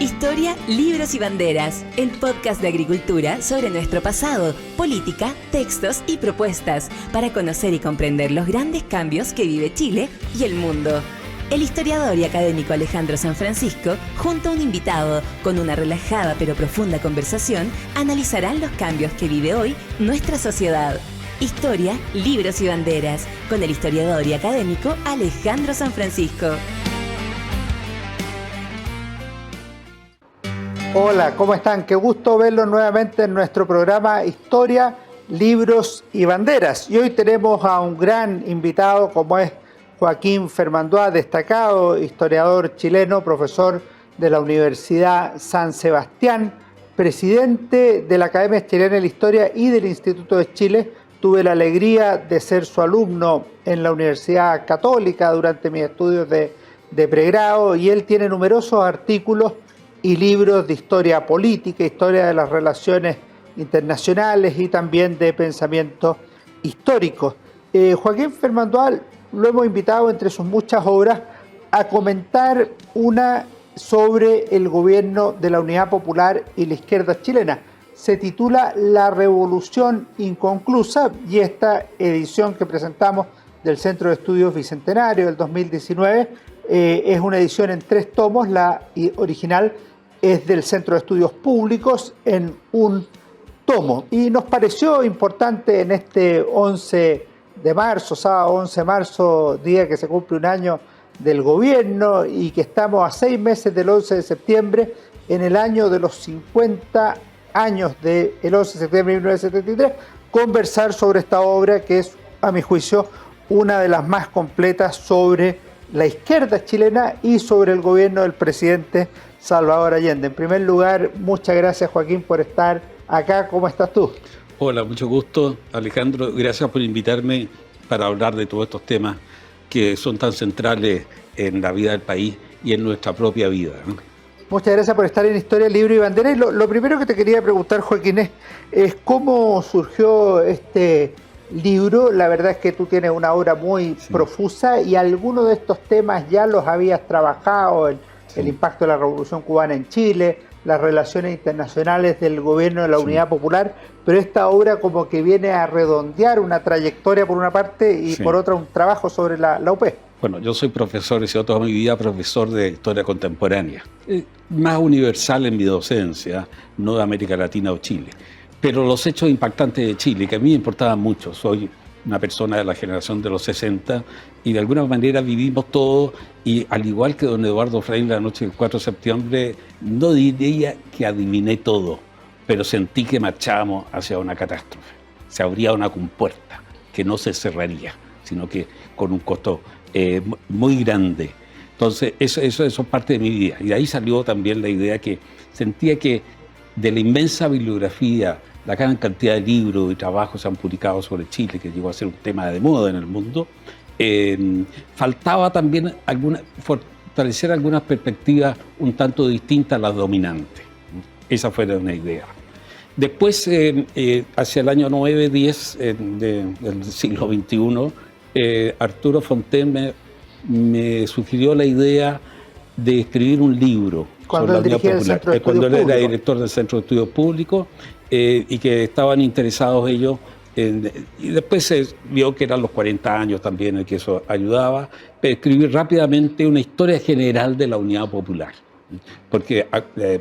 Historia, libros y banderas, el podcast de agricultura sobre nuestro pasado, política, textos y propuestas para conocer y comprender los grandes cambios que vive Chile y el mundo. El historiador y académico Alejandro San Francisco, junto a un invitado, con una relajada pero profunda conversación, analizarán los cambios que vive hoy nuestra sociedad. Historia, libros y banderas, con el historiador y académico Alejandro San Francisco. Hola, ¿cómo están? Qué gusto verlos nuevamente en nuestro programa Historia, Libros y Banderas. Y hoy tenemos a un gran invitado como es Joaquín Fermandoa, destacado historiador chileno, profesor de la Universidad San Sebastián, presidente de la Academia Chilena de la Historia y del Instituto de Chile. Tuve la alegría de ser su alumno en la Universidad Católica durante mis estudios de pregrado y él tiene numerosos artículos y libros de historia política, historia de las relaciones internacionales y también de pensamiento histórico. Joaquín Fermandoa lo hemos invitado entre sus muchas obras a comentar una sobre el gobierno de la Unidad Popular y la izquierda chilena. Se titula La Revolución Inconclusa y esta edición que presentamos del Centro de Estudios Bicentenario del 2019 es una edición en 3 tomos, la original es del Centro de Estudios Públicos en un tomo. Y nos pareció importante en este 11 de marzo, sábado 11 de marzo, día que se cumple un año del gobierno y que estamos a 6 meses del 11 de septiembre, en el año de los 50 años del 11 de septiembre de 1973, conversar sobre esta obra que es, a mi juicio, una de las más completas sobre la izquierda chilena y sobre el gobierno del presidente Salvador Allende. En primer lugar, muchas gracias, Joaquín, por estar acá. ¿Cómo estás tú? Hola, mucho gusto, Alejandro. Gracias por invitarme para hablar de todos estos temas que son tan centrales en la vida del país y en nuestra propia vida, ¿no? Muchas gracias por estar en Historia, Libro y Bandera. Y lo primero que te quería preguntar, Joaquín, es cómo surgió este libro. La verdad es que tú tienes una obra muy profusa y algunos de estos temas ya los habías trabajado, el impacto de la Revolución Cubana en Chile, las relaciones internacionales del gobierno de la Unidad Popular, pero esta obra como que viene a redondear una trayectoria por una parte y por otra un trabajo sobre la UP. Bueno, yo soy profesor, he sido toda mi vida profesor de historia contemporánea, más universal en mi docencia, no de América Latina o Chile. Pero los hechos impactantes de Chile, que a mí me importaban mucho, soy una persona de la generación de los 60 y de alguna manera vivimos todo y al igual que don Eduardo Frei la noche del 4 de septiembre, no diría que adiviné todo, pero sentí que marchábamos hacia una catástrofe. Se abría una compuerta que no se cerraría, sino que con un costo muy grande. Entonces eso es parte de mi vida y de ahí salió también la idea que sentía que de la inmensa bibliografía, la gran cantidad de libros y trabajos se han publicado sobre Chile, que llegó a ser un tema de moda en el mundo, faltaba también fortalecer algunas perspectivas un tanto distintas a las dominantes. Esa fue una idea. Después, hacia el año 9-10 del siglo XXI, Arturo Fontaine me sugirió la idea de escribir un libro cuando sobre la Unidad Popular, cuando él era director del Centro de Estudios Públicos y que estaban interesados ellos y después se vio que eran los 40 años también en que eso ayudaba, pero escribir rápidamente una historia general de la Unidad Popular, porque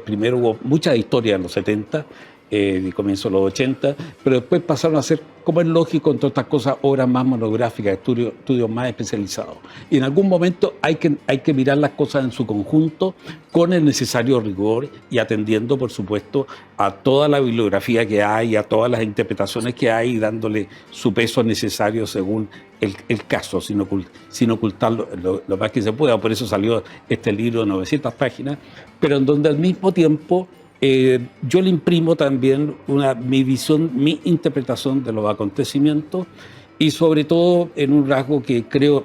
primero hubo mucha historia en los 70 y comienzo de los 80, pero después pasaron a ser, como es lógico, entre otras cosas, obras más monográficas, estudios más especializados. Y en algún momento hay que mirar las cosas en su conjunto con el necesario rigor y atendiendo, por supuesto, a toda la bibliografía que hay, a todas las interpretaciones que hay, y dándole su peso necesario según el caso, sin ocultar lo más que se pueda. Por eso salió este libro de 900 páginas, pero en donde al mismo tiempo yo le imprimo también mi visión, mi interpretación de los acontecimientos y sobre todo en un rasgo que creo,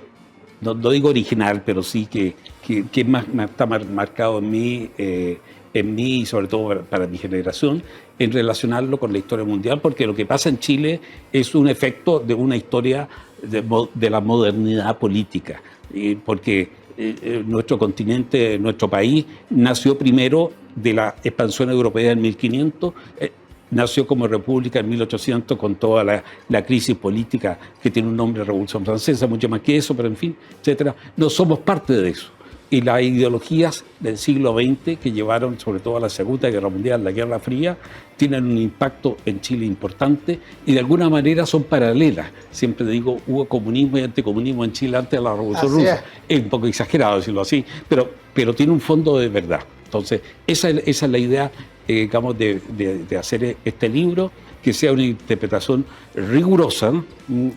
no digo original, pero sí que está marcado en mí y sobre todo para mi generación, en relacionarlo con la historia mundial, porque lo que pasa en Chile es un efecto de una historia de la modernidad política, porque nuestro continente, nuestro país, nació primero de la expansión europea en 1500, nació como república en 1800 con toda la crisis política que tiene un nombre, Revolución Francesa, mucho más que eso, pero en fin, etcétera. No somos parte de eso. Y las ideologías del siglo XX que llevaron sobre todo a la Segunda Guerra Mundial, la Guerra Fría, tienen un impacto en Chile importante y de alguna manera son paralelas. Siempre digo, hubo comunismo y anticomunismo en Chile antes de la Revolución Rusa. Es un poco exagerado decirlo así, pero tiene un fondo de verdad. Entonces, esa es la idea, digamos, de hacer este libro, que sea una interpretación rigurosa,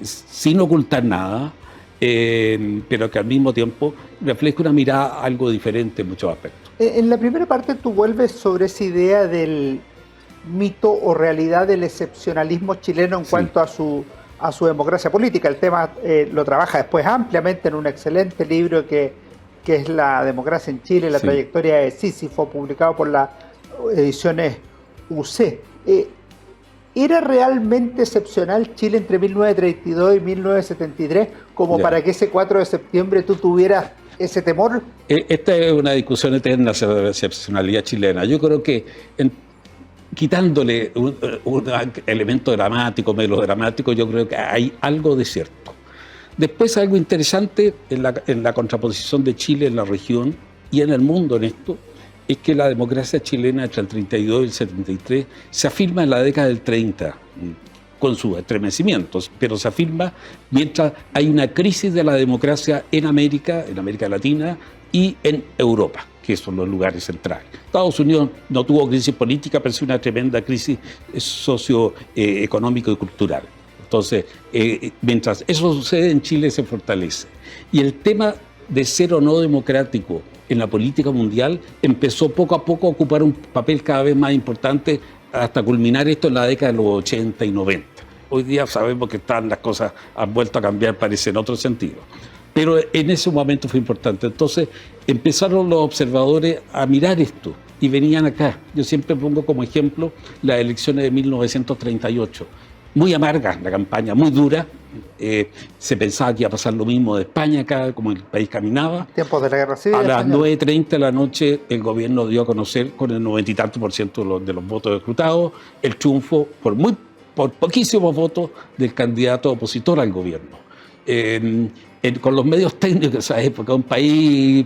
sin ocultar nada, pero que al mismo tiempo refleja una mirada algo diferente en muchos aspectos. En la primera parte tú vuelves sobre esa idea del mito o realidad del excepcionalismo chileno en cuanto a su democracia política. El tema lo trabaja después ampliamente en un excelente libro que es La democracia en Chile, la trayectoria de Sísifo, publicado por las ediciones UC. ¿Era realmente excepcional Chile entre 1932 y 1973 como para que ese 4 de septiembre tú tuvieras ese temor? Esta es una discusión eterna sobre la excepcionalidad chilena. Yo creo que quitándole un elemento dramático, melodramático, yo creo que hay algo de cierto. Después algo interesante en la contraposición de Chile en la región y en el mundo en esto, es que la democracia chilena entre el 32 y el 73 se afirma en la década del 30, con sus estremecimientos, pero se afirma mientras hay una crisis de la democracia en América Latina y en Europa, que son los lugares centrales. Estados Unidos no tuvo crisis política, pero sí una tremenda crisis socioeconómica y cultural. Entonces, mientras eso sucede, en Chile se fortalece. Y el tema de ser o no democrático en la política mundial empezó poco a poco a ocupar un papel cada vez más importante hasta culminar esto en la década de los 80 y 90. Hoy día sabemos que las cosas han vuelto a cambiar, parece, en otro sentido. Pero en ese momento fue importante. Entonces empezaron los observadores a mirar esto y venían acá. Yo siempre pongo como ejemplo las elecciones de 1938. Muy amarga la campaña, muy dura. Se pensaba que iba a pasar lo mismo de España acá, como el país caminaba. Tiempos de la Guerra Civil. A las 9:30 de la noche el gobierno dio a conocer con el 90 y tanto % de los votos escrutados el triunfo por poquísimos votos del candidato opositor al gobierno. Con los medios técnicos de esa época, un país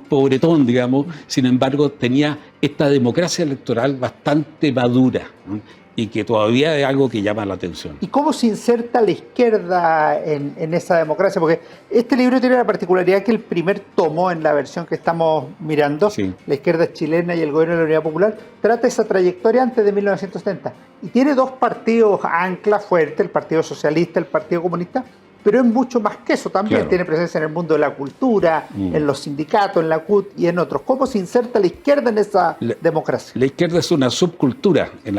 pobretón, digamos, sin embargo tenía esta democracia electoral bastante madura, ¿no? Y que todavía es algo que llama la atención. ¿Y cómo se inserta la izquierda en esa democracia? Porque este libro tiene la particularidad que el primer tomo, en la versión que estamos mirando, La izquierda chilena y el gobierno de la Unidad Popular, trata esa trayectoria antes de 1970. Y tiene dos partidos anclas fuertes, el Partido Socialista, el Partido Comunista, pero es mucho más que eso también. Tiene presencia en el mundo de la cultura, en los sindicatos, en la CUT y en otros. ¿Cómo se inserta la izquierda en esa democracia? La izquierda es una subcultura en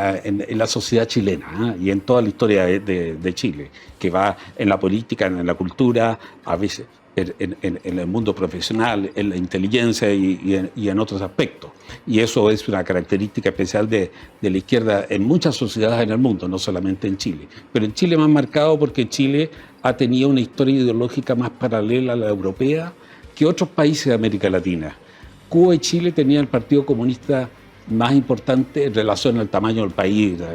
la sociedad chilena, y en toda la historia de Chile, que va en la política, en la cultura, a veces en el mundo profesional, en la inteligencia y en otros aspectos. Y eso es una característica especial de la izquierda en muchas sociedades en el mundo, no solamente en Chile. Pero en Chile más marcado porque Chile ha tenido una historia ideológica más paralela a la europea que otros países de América Latina. Cuba y Chile tenían el Partido Comunista más importante en relación al tamaño del país, lo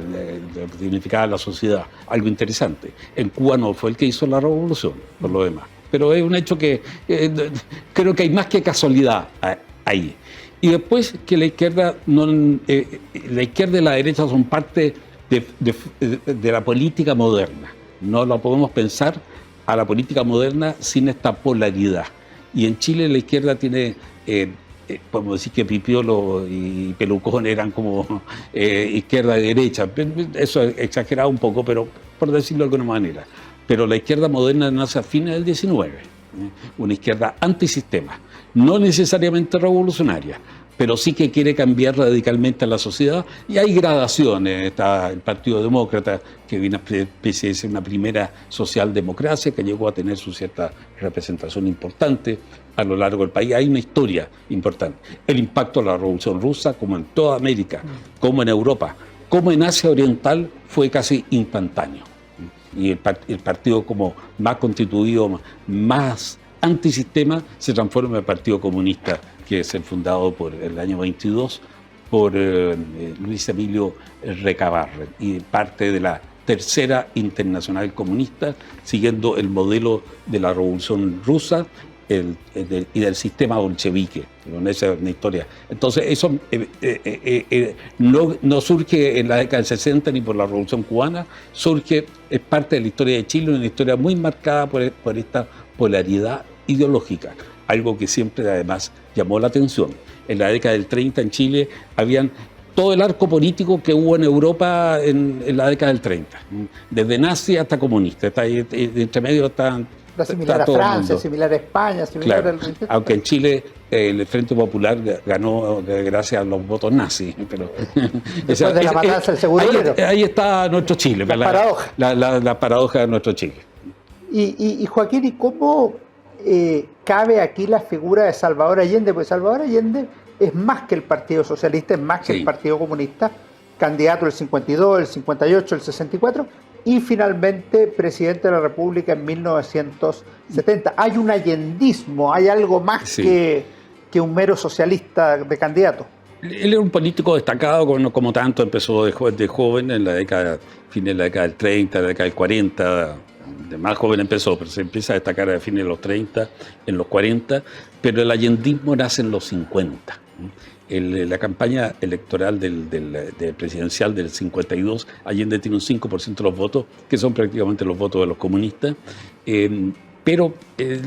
que significaba la sociedad. Algo interesante. En Cuba no fue el que hizo la revolución, por lo demás. Pero es un hecho que creo que hay más que casualidad ahí. Y después que la izquierda y la derecha son parte de la política moderna. No la podemos pensar a la política moderna sin esta polaridad. Y en Chile la izquierda tiene, podemos decir que Pipiolo y Pelucón eran como izquierda y derecha. Eso es exagerado un poco, pero por decirlo de alguna manera. Pero la izquierda moderna nace a fines del 19, una izquierda antisistema, no necesariamente revolucionaria, pero sí que quiere cambiar radicalmente a la sociedad, y hay gradaciones. Está el Partido Demócrata, que viene a especie de una primera socialdemocracia que llegó a tener su cierta representación importante a lo largo del país. Hay una historia importante. El impacto de la Revolución Rusa, como en toda América, como en Europa, como en Asia Oriental, fue casi instantáneo. Y el partido como más constituido, más antisistema, se transforma en el Partido Comunista, que es el fundado por el año 22 por Luis Emilio Recabarren y parte de la Tercera Internacional Comunista, siguiendo el modelo de la Revolución Rusa y del sistema bolchevique. Esa es una historia. Entonces, eso no surge en la década del 60 ni por la Revolución Cubana, es parte de la historia de Chile, una historia muy marcada por esta polaridad ideológica, algo que siempre además llamó la atención. En la década del 30 en Chile habían todo el arco político que hubo en Europa en la década del 30, desde nazi hasta comunista. Entre medio están... Similar a Francia, similar a España, similar claro, aunque en Chile el Frente Popular ganó gracias a los votos nazis. Pero, después de la matanza del seguro. Ahí está nuestro Chile, paradoja. La paradoja de nuestro Chile. Y Joaquín, ¿y cómo cabe aquí la figura de Salvador Allende? Porque Salvador Allende es más que el Partido Socialista, es más que el Partido Comunista, candidato del 52, el 58, el 64, y finalmente presidente de la República en 1970. Hay un allendismo, hay algo más que un mero socialista de candidato. Él era un político destacado, como tanto, empezó de joven en la década, fin de la década del 30, la década del 40, de más joven empezó, pero se empieza a destacar a fines de los 30, en los 40, pero el allendismo nace en los 50. La campaña electoral del presidencial del 52, Allende tiene un 5% de los votos, que son prácticamente los votos de los comunistas, pero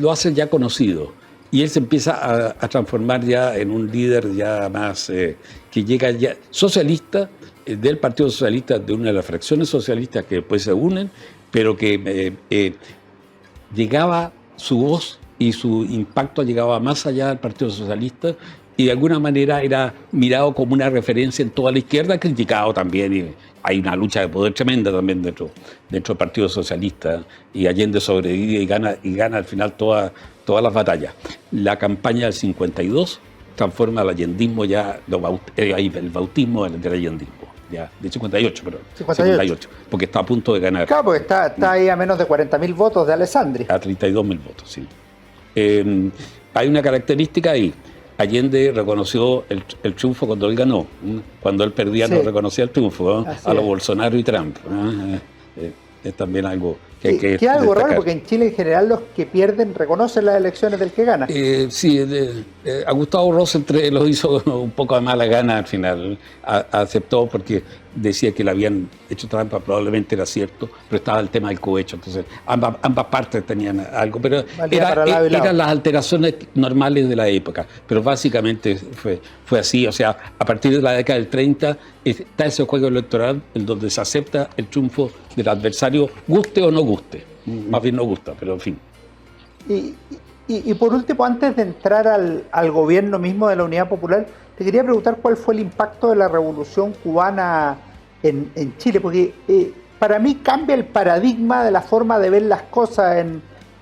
lo hace ya conocido. Y él se empieza a transformar ya en un líder ya más, que llega ya socialista, del Partido Socialista, de una de las fracciones socialistas que después se unen, pero que llegaba su voz y su impacto llegaba más allá del Partido Socialista, y de alguna manera era mirado como una referencia en toda la izquierda, criticado también, y hay una lucha de poder tremenda también dentro del Partido Socialista, y Allende sobrevive y gana al final todas las batallas. La campaña del 52 transforma el allendismo ya, el bautismo del allendismo, ya, de 58, perdón. 58, porque está a punto de ganar. Claro, porque está ahí a menos de 40.000 votos de Alessandri. A 32.000 votos, sí. Hay una característica ahí. Allende reconoció el triunfo cuando él ganó. Cuando él perdía no reconocía el triunfo, a los Bolsonaro y Trump. Es también algo que hay que destacar. Algo raro, porque en Chile en general los que pierden reconocen las elecciones del que gana. Sí, a Gustavo Rosenthal lo hizo un poco de mala gana al final. Aceptó porque decía que le habían hecho trampa, probablemente era cierto, pero estaba el tema del cohecho. Entonces ambas partes tenían algo, pero eran las alteraciones normales de la época. Pero básicamente fue así. O sea, a partir de la década del 30 está ese juego electoral en donde se acepta el triunfo del adversario, guste o no guste. Más bien no gusta, pero en fin. Y por último, antes de entrar al gobierno mismo de la Unidad Popular, te quería preguntar cuál fue el impacto de la Revolución Cubana en Chile, porque para mí cambia el paradigma de la forma de ver las cosas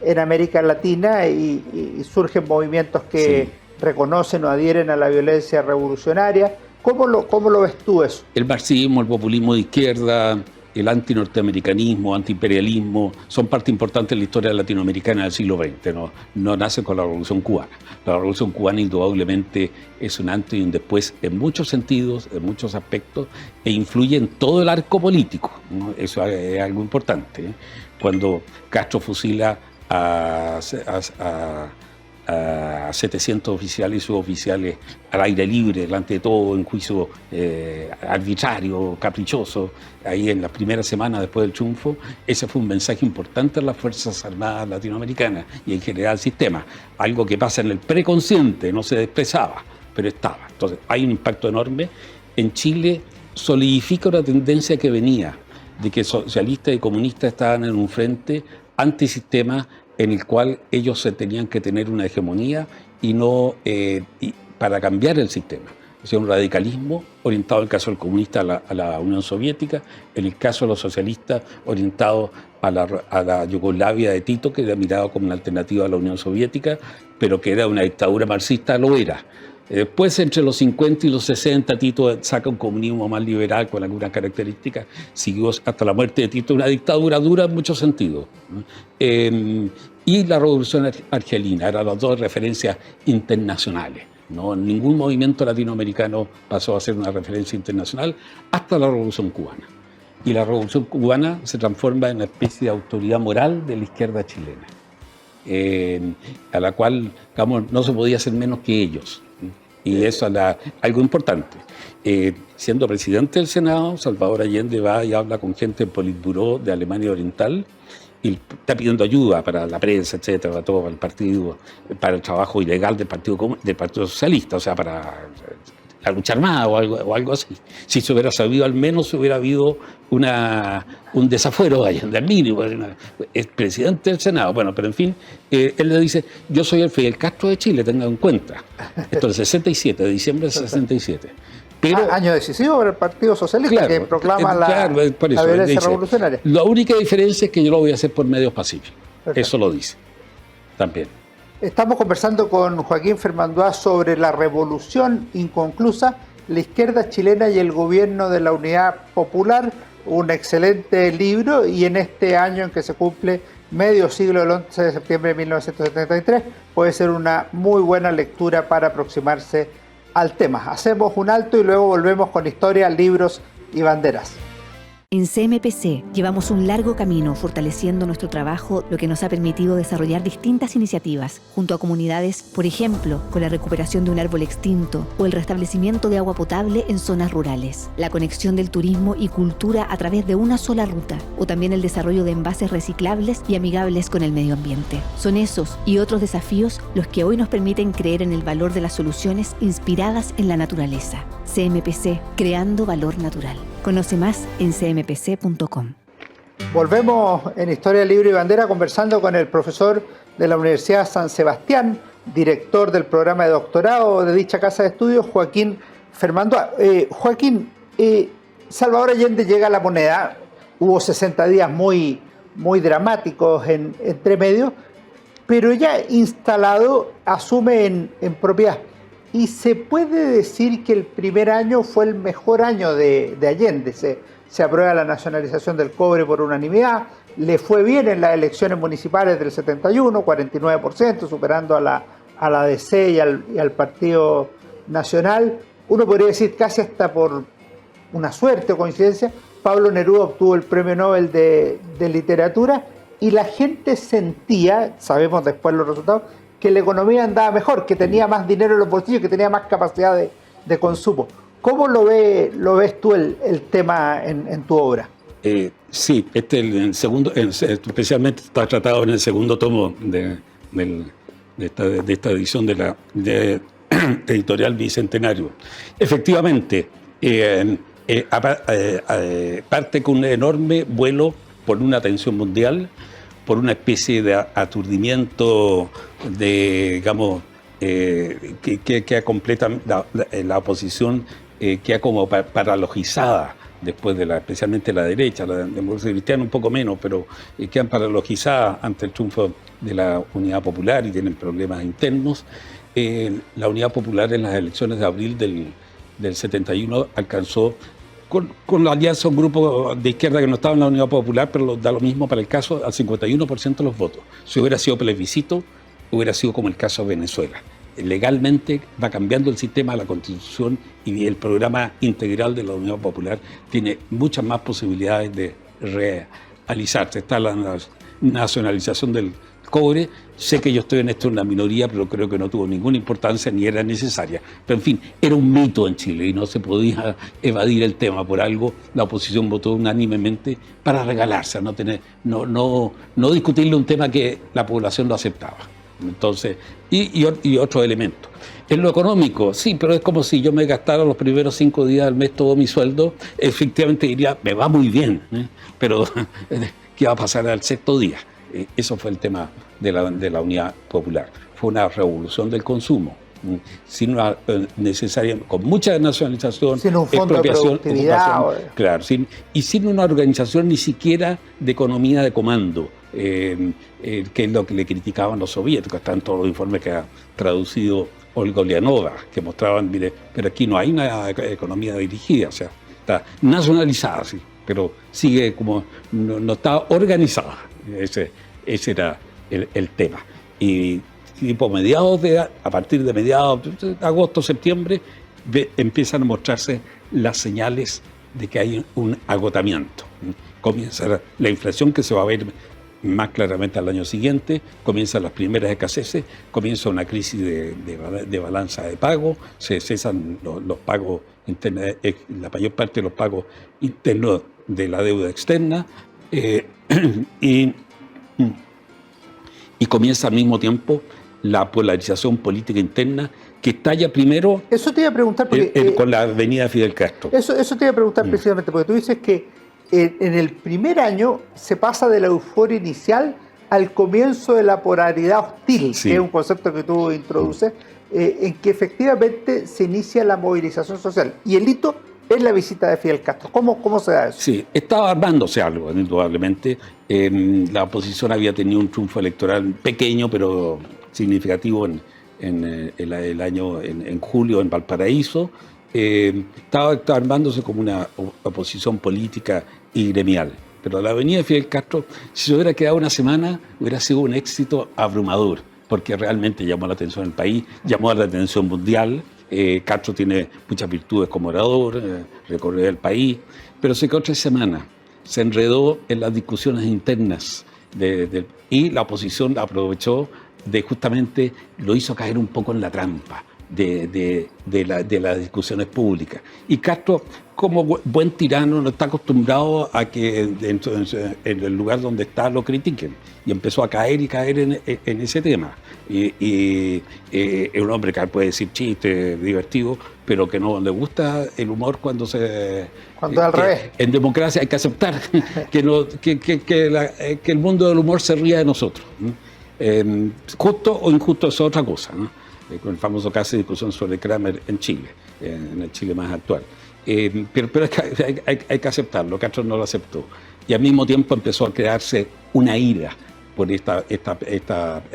en América Latina y surgen movimientos que reconocen o adhieren a la violencia revolucionaria. ¿Cómo lo ves tú eso? El marxismo, el populismo de izquierda, el antinorteamericanismo, antiimperialismo, son parte importante de la historia latinoamericana del siglo XX, no nace con la Revolución Cubana. La Revolución Cubana indudablemente es un antes y un después en muchos sentidos, en muchos aspectos, e influye en todo el arco político, ¿no? Eso es algo importante. Cuando Castro fusila a 700 oficiales y suboficiales al aire libre, delante de todo, en juicio arbitrario, caprichoso, ahí en la primera semana después del triunfo, ese fue un mensaje importante a las Fuerzas Armadas latinoamericanas y en general al sistema, algo que pasa en el preconsciente, no se expresaba, pero estaba. Entonces hay un impacto enorme. En Chile solidifica una tendencia que venía, de que socialistas y comunistas estaban en un frente antisistema en el cual ellos se tenían que tener una hegemonía y para cambiar el sistema. O sea, un radicalismo orientado, en el caso del comunista, a la Unión Soviética, en el caso de los socialistas, orientado a la Yugoslavia de Tito, que era mirado como una alternativa a la Unión Soviética, pero que era una dictadura marxista, lo era. Después, entre los 50 y los 60, Tito saca un comunismo más liberal con algunas características. Siguió hasta la muerte de Tito una dictadura dura en muchos sentidos. Y la Revolución Argelina, eran las dos referencias internacionales. No, ningún movimiento latinoamericano pasó a ser una referencia internacional hasta la Revolución Cubana. Y la Revolución Cubana se transforma en una especie de autoridad moral de la izquierda chilena, a la cual, digamos, no se podía hacer menos que ellos. Y eso es algo importante. Siendo presidente del Senado, Salvador Allende va y habla con gente del Politburó de Alemania Oriental y está pidiendo ayuda para la prensa, etcétera, para todo, para el partido, para el trabajo ilegal del Partido Socialista, o sea, para la lucha armada o algo así. Si se hubiera sabido, al menos hubiera habido un desafuero de Allende, al mínimo. Es presidente del Senado, bueno, pero en fin, él le dice: yo soy el Fidel Castro de Chile, tengan en cuenta. Esto es el 67, de diciembre del 67. Pero, año decisivo para el Partido Socialista, claro, que proclama la violencia revolucionaria. La única diferencia es que yo lo voy a hacer por medios pacíficos. Perfecto. Eso lo dice también. Estamos conversando con Joaquín Fermanduá sobre la revolución inconclusa, la izquierda chilena y el gobierno de la Unidad Popular. Un excelente libro, y en este año en que se cumple medio siglo del 11 de septiembre de 1973 puede ser una muy buena lectura para aproximarse al tema. Hacemos un alto y luego volvemos con historia, libros y banderas. En CMPC llevamos un largo camino fortaleciendo nuestro trabajo, lo que nos ha permitido desarrollar distintas iniciativas junto a comunidades, por ejemplo, con la recuperación de un árbol extinto o el restablecimiento de agua potable en zonas rurales, la conexión del turismo y cultura a través de una sola ruta, o también el desarrollo de envases reciclables y amigables con el medio ambiente. Son esos y otros desafíos los que hoy nos permiten creer en el valor de las soluciones inspiradas en la naturaleza. CMPC, creando valor natural. Conoce más en cmpc.com. Volvemos en Historia, Libro y Bandera conversando con el profesor de la Universidad San Sebastián, director del programa de doctorado de dicha casa de estudios, Joaquín Fermanduá. Joaquín, Salvador Allende llega a la moneda, hubo 60 días muy dramáticos entre medio, pero ya instalado asume en propiedad. Y se puede decir que el primer año fue el mejor año de Allende. Se aprueba la nacionalización del cobre por unanimidad, le fue bien en las elecciones municipales del 71, 49%, superando a la DC y al Partido Nacional. Uno podría decir casi hasta por una suerte o coincidencia, Pablo Neruda obtuvo el Premio Nobel de Literatura, y la gente sentía, sabemos después los resultados, que la economía andaba mejor, que tenía más dinero en los bolsillos, que tenía más capacidad de consumo. ¿Cómo lo ves tú el tema en tu obra? Sí, el segundo, especialmente está tratado en el segundo tomo de esta edición de Editorial Bicentenario. Efectivamente, parte con un enorme vuelo por una tensión mundial, por una especie de aturdimiento digamos, que ha completamente la oposición queda como paralogizada después especialmente la derecha, la democracia cristiana un poco menos, pero quedan paralogizadas ante el triunfo de la Unidad Popular y tienen problemas internos. La Unidad Popular en las elecciones de abril del 71 alcanzó con la alianza un grupo de izquierda que no estaba en la Unidad Popular, pero da lo mismo para el caso, al 51% de los votos. Si hubiera sido plebiscito, hubiera sido como el caso de Venezuela. Legalmente va cambiando el sistema, la Constitución, y el programa integral de la Unidad Popular tiene muchas más posibilidades de realizarse. Está la nacionalización del cobre. Sé que yo estoy en esto en la minoría, pero creo que no tuvo ninguna importancia ni era necesaria. Pero en fin, era un mito en Chile y no se podía evadir el tema. Por algo la oposición votó unánimemente para regalarse, no discutirle un tema que la población lo aceptaba. Entonces, y otro elemento. En lo económico, sí, pero es como si yo me gastara los primeros 5 días del mes todo mi sueldo, efectivamente diría, me va muy bien, pero ¿qué va a pasar al 6º día? Eso fue el tema de la Unidad Popular. Fue una revolución del consumo, sin una necesaria, con mucha nacionalización, sin un fondo expropiación, de productividad, claro, sin una organización ni siquiera de economía de comando, que es lo que le criticaban los soviéticos. Están todos los informes que ha traducido Olga Ulianova, que mostraban, mire, pero aquí no hay una economía dirigida, o sea, está nacionalizada, sí, pero sigue como, no está organizada. Ese era el tema. Y tipo a partir de mediados de agosto, septiembre, empiezan a mostrarse las señales de que hay un agotamiento. Comienza la inflación, que se va a ver más claramente al año siguiente, comienzan las primeras escaseces, comienza una crisis de balanza de pago, se cesan los pagos internos, la mayor parte de los pagos internos de la deuda externa, y comienza al mismo tiempo la polarización política interna, que estalla primero. Eso te iba a preguntar porque, con la venida de Fidel Castro. Eso te iba a preguntar precisamente, porque tú dices que en el primer año se pasa de la euforia inicial al comienzo de la polaridad hostil, sí, que es un concepto que tú introduces, en que efectivamente se inicia la movilización social. Y el hito es la visita de Fidel Castro. ¿Cómo se da eso? Sí, estaba armándose algo, indudablemente. La oposición había tenido un triunfo electoral pequeño, pero significativo en julio en Valparaíso. Estaba armándose como una oposición política y gremial. Pero la venida de Fidel Castro, si se hubiera quedado una semana, hubiera sido un éxito abrumador, porque realmente llamó la atención del país, llamó la atención mundial. Castro tiene muchas virtudes como orador, recorrió el país, pero se quedó 3 semanas, se enredó en las discusiones internas y la oposición aprovechó justamente lo hizo caer un poco en la trampa de las discusiones públicas. Y Castro, como buen tirano, no está acostumbrado a que en el lugar donde está lo critiquen, y empezó a caer en ese tema. Y es un hombre que puede decir chistes divertidos, pero que no le gusta el humor cuando es al revés. En democracia hay que aceptar que el mundo del humor se ría de nosotros. Justo o injusto es otra cosa, ¿no? Con el famoso caso de discusión sobre Kramer en Chile, en el Chile más actual. Pero hay que aceptarlo. Castro no lo aceptó. Y al mismo tiempo empezó a crearse una ira por esta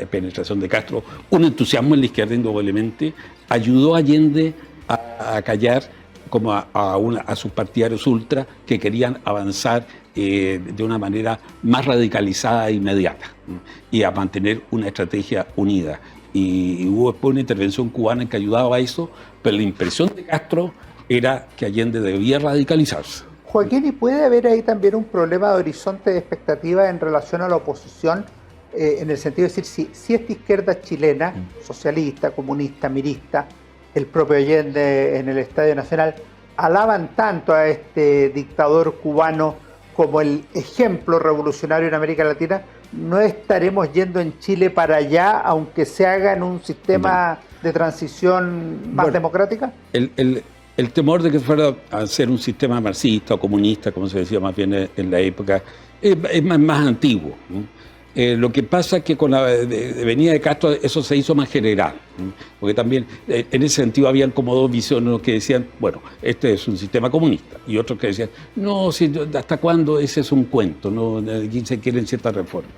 penetración de Castro, un entusiasmo en la izquierda indudablemente. Ayudó a Allende a callar como a sus partidarios ultra que querían avanzar de una manera más radicalizada e inmediata, ¿no? Y a mantener una estrategia unida. Y hubo después una intervención cubana en que ayudaba a eso, pero la impresión de Castro era que Allende debía radicalizarse. Joaquín, ¿y puede haber ahí también un problema de horizonte de expectativa en relación a la oposición? En el sentido de decir, si esta izquierda chilena, socialista, comunista, mirista, el propio Allende en el Estadio Nacional, alaban tanto a este dictador cubano como el ejemplo revolucionario en América Latina, ¿no estaremos yendo en Chile para allá, aunque se haga en un sistema de transición más democrática? El temor de que fuera a ser un sistema marxista o comunista, como se decía más bien en la época, es más antiguo, ¿no? Lo que pasa es que con la venida de Castro eso se hizo más general, ¿no? Porque también en ese sentido habían como dos visiones que decían, bueno, este es un sistema comunista, y otros que decían, no, ¿hasta cuándo ese es un cuento? No, aquí se quieren ciertas reformas.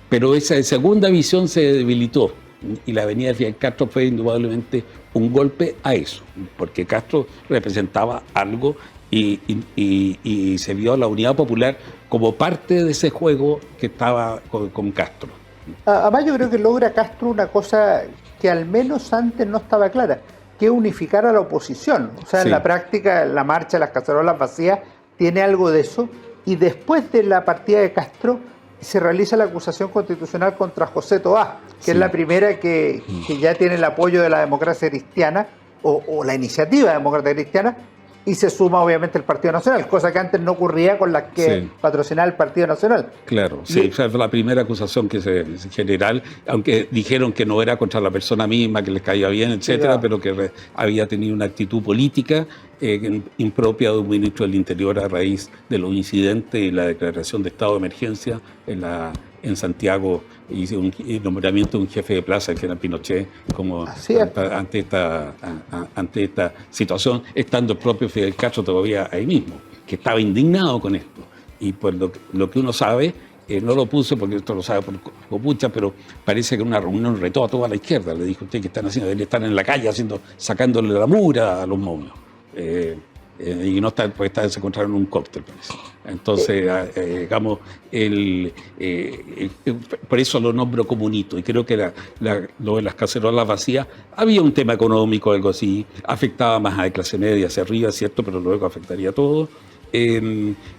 Pero esa segunda visión se debilitó, y la venida de Fidel Castro fue indudablemente un golpe a eso, porque Castro representaba algo y se vio a la Unidad Popular como parte de ese juego que estaba con Castro. Además, yo creo que logra Castro una cosa que al menos antes no estaba clara, que es unificar a la oposición. O sea, en la práctica, la marcha, las cacerolas vacías, tiene algo de eso. Y después de la partida de Castro, se realiza la acusación constitucional contra José Toá, que es la primera que ya tiene el apoyo de la democracia cristiana, o la iniciativa demócrata cristiana, y se suma obviamente el Partido Nacional, cosa que antes no ocurría con las que patrocinaba el Partido Nacional. Claro, sí, fue la primera acusación que general, aunque dijeron que no era contra la persona misma, que les caía bien, etcétera, pero que había tenido una actitud política impropia de un ministro del Interior a raíz de los incidentes y la declaración de estado de emergencia en Santiago, hice un nombramiento de un jefe de plaza, el general Pinochet, como ante esta situación, estando el propio Fidel Castro todavía ahí mismo, que estaba indignado con esto. Y pues lo que uno sabe, no lo puso porque esto lo sabe por copucha, pero parece que en una reunión retó a toda la izquierda. Le dijo, ¿usted qué están haciendo? Él están en la calle sacándole la mura a los momios. y no está, pues se encontraron un cóctel, parece. Entonces, digamos, por eso lo nombro como un hito. Y creo que lo de las cacerolas vacías, había un tema económico, algo así, afectaba más a la clase media hacia arriba, ¿cierto? Pero luego afectaría a todo.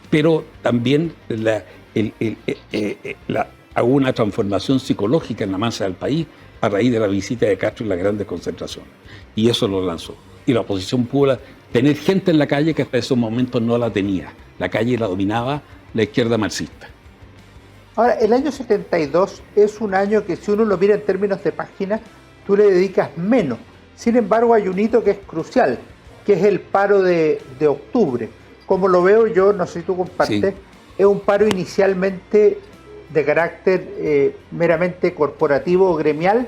Pero también hubo una transformación psicológica en la masa del país a raíz de la visita de Castro y las grandes concentraciones. Y eso lo lanzó. Y la oposición pudo tener gente en la calle que hasta esos momentos no la tenía. La calle la dominaba la izquierda marxista. Ahora, el año 72 es un año que, si uno lo mira en términos de páginas, tú le dedicas menos. Sin embargo, hay un hito que es crucial, que es el paro de octubre. Como lo veo yo, no sé si tú compartes, sí. Es un paro inicialmente de carácter meramente corporativo o gremial,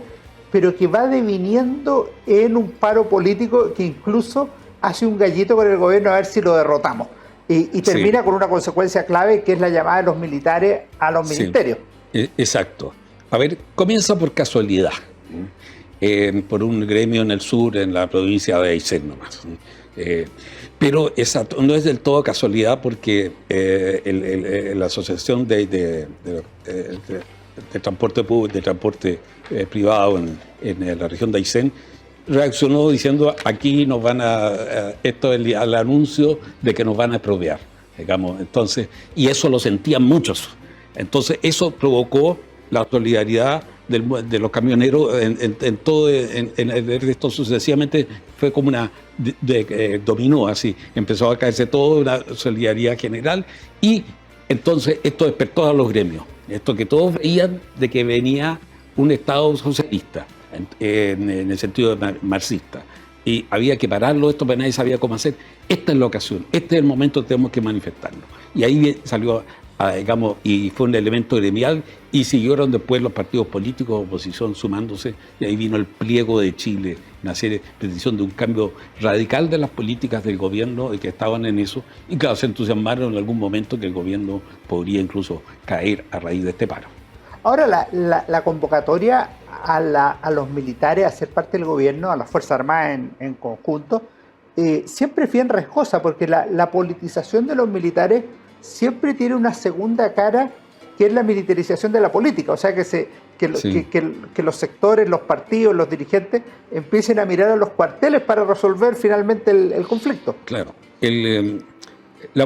pero que va deviniendo en un paro político que incluso hace un gallito con el gobierno a ver si lo derrotamos. Y termina sí. con una consecuencia clave, que es la llamada de los militares a los ministerios. Exacto. A ver, comienza por casualidad, por un gremio en el sur, en la provincia de Aysén nomás. Pero esa no es del todo casualidad, porque la Asociación de Transporte Público, de Transporte Privado en la región de Aysén reaccionó diciendo: aquí nos van esto es el anuncio de que nos van a expropiar, digamos. Entonces, y eso lo sentían muchos. Entonces eso provocó la solidaridad de los camioneros en todo esto. Sucesivamente fue como una dominó, así empezó a caerse todo, una solidaridad general, y entonces esto despertó a los gremios, esto que todos veían de que venía un Estado socialista en el sentido marxista, y había que pararlo esto, pero nadie sabía cómo hacer. Esta es la ocasión, este es el momento, tenemos que manifestarlo. Y ahí salió, digamos, y fue un elemento gremial, y siguieron después los partidos políticos de oposición sumándose, y ahí vino el pliego de Chile, una serie de petición de un cambio radical de las políticas del gobierno, y que estaban en eso, y claro, se entusiasmaron en algún momento que el gobierno podría incluso caer a raíz de este paro. Ahora, la convocatoria a los militares a ser parte del gobierno, a las Fuerzas Armadas en conjunto, siempre es bien riesgosa, porque la politización de los militares siempre tiene una segunda cara, que es la militarización de la política. O sea, que los sectores, los partidos, los dirigentes empiecen a mirar a los cuarteles para resolver finalmente el conflicto. Claro. La